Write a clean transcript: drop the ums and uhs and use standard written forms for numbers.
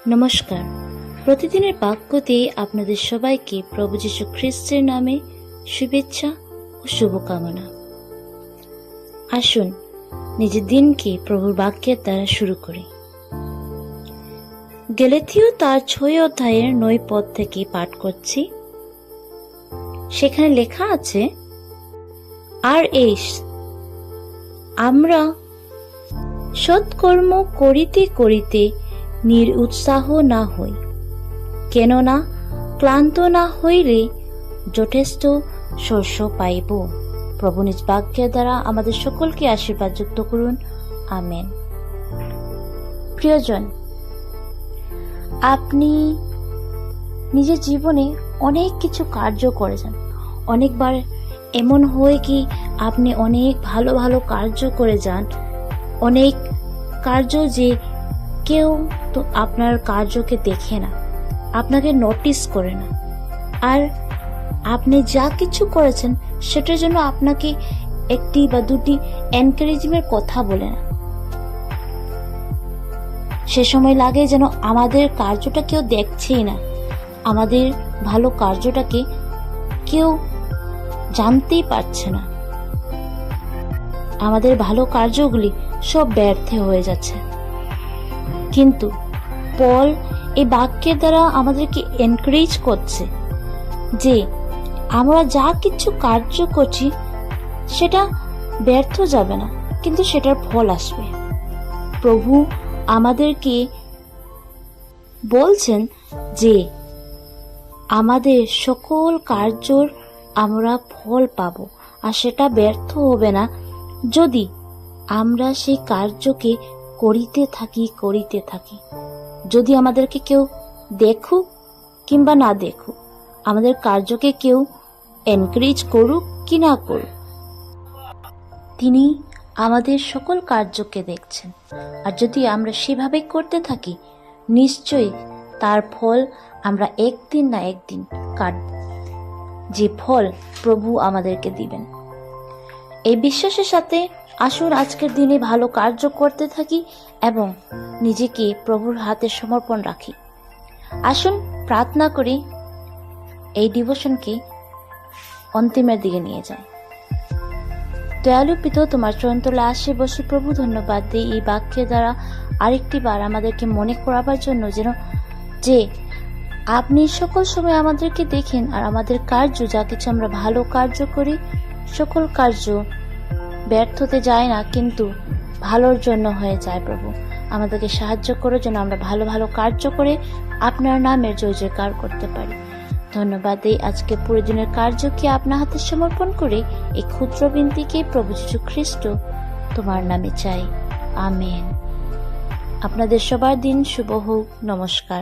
নমস্কার। প্রতিদিনের বাক্যতে আপনাদের সবাইকে প্রভু যীশু খ্রিস্টের নামে শুভেচ্ছা ও শুভকামনা। আসুন নিজের দিনকে প্রভুর বাক্যের দ্বারা শুরু করি। গেলাতীয় তার 6 অধ্যায়ের 9 পদ থেকে পাঠ করছি। সেখানে লেখা আছে, আর আমরা সৎকর্ম করিতে করিতে নিরুৎসাহ না হই, কেননা ক্লান্ত না হইলে যথেষ্ট শস্য পাইব। প্রভু নিজ বাক্যের দ্বারা আমাদের সকলকে আশীর্বাদ যুক্ত করুন, আমেন। প্রিয়জন, আপনি নিজের জীবনে অনেক কিছু কার্য করেছেন। অনেকবার এমন হয় কি আপনি অনেক ভালো ভালো কার্য করে যান, অনেক কার্য যে কেউ তো আপনার কার্যকে দেখে না, আপনাকে নোটিস করে না, আর আপনি যা কিছু করেছেন সেটার জন্য আপনাকে একটি বা দুটি এনকারেজমেন্টের কথা বলে না। সে সময় লাগে যেন আমাদের কার্যটা কেউ দেখছেই না, আমাদের ভালো কার্যটাকে কেউ জানতেই পারছে না, আমাদের ভালো কার্যগুলি সব ব্যর্থ হয়ে যাচ্ছে। কিন্তু পল এই বাক্যের দ্বারা আমাদেরকে এনকারেজ করছে যে আমরা যা কিছু কার্য করছি সেটা ব্যর্থ যাবে না, কিন্তু সেটার ফল আসবে। প্রভু আমাদেরকে বলছেন যে আমাদের সকল কার্যর আমরা ফল পাব, আর সেটা ব্যর্থ হবে না যদি আমরা সেই কার্যকে করিতে থাকি। যদি আমাদেরকে কেউ দেখুক কিংবা না দেখুক, আমাদের কার্যকে কেউ এনকারেজ করুক কি না করুক, তিনি আমাদের সকল কার্যকে দেখছেন। আর যদি আমরা সেভাবে করতে থাকি, নিশ্চয়ই তার ফল আমরা একদিন না একদিন কাটব, যে ফল প্রভু আমাদেরকে দিবেন। এই বিশ্বাসের সাথে আসুন আজকের দিনে ভালো কার্য করতে থাকি এবং নিজেকে প্রভুর হাতে সমর্পণ রাখি। আসুন প্রার্থনা করি, এই ডিভোশনকে অন্তিমের দিকে নিয়ে যায়। দয়ালু পিতা, তোমার চরণতলে আসে বসে প্রভু ধন্যবাদ দিই এই বাক্যের দ্বারা আরেকটি বার আমাদেরকে মনে করাবার জন্য যে আপনি সকল সময় আমাদেরকে দেখেন, আর আমাদের কার্য যা কিছু আমরা ভালো কার্য করি সকল কার্য ব্যর্থতে যায় না, কিন্তু ভালোর জন্য হয়ে যায়। প্রভু আমাদেরকে সাহায্য করো যেন আমরা ভালো ভালো কার্য করে আপনার নামের জয় জয়কার করতে পারি। ধন্যবাদ এই আজকে পুরো দিনের কার্যকে আপনার হাতে সমর্পণ করে এই ক্ষুদ্র বিনতিকে প্রভু যীশু খ্রিস্ট তোমার নামে চাই, আমেন। আপনাদের সবার দিন শুভ হোক। নমস্কার।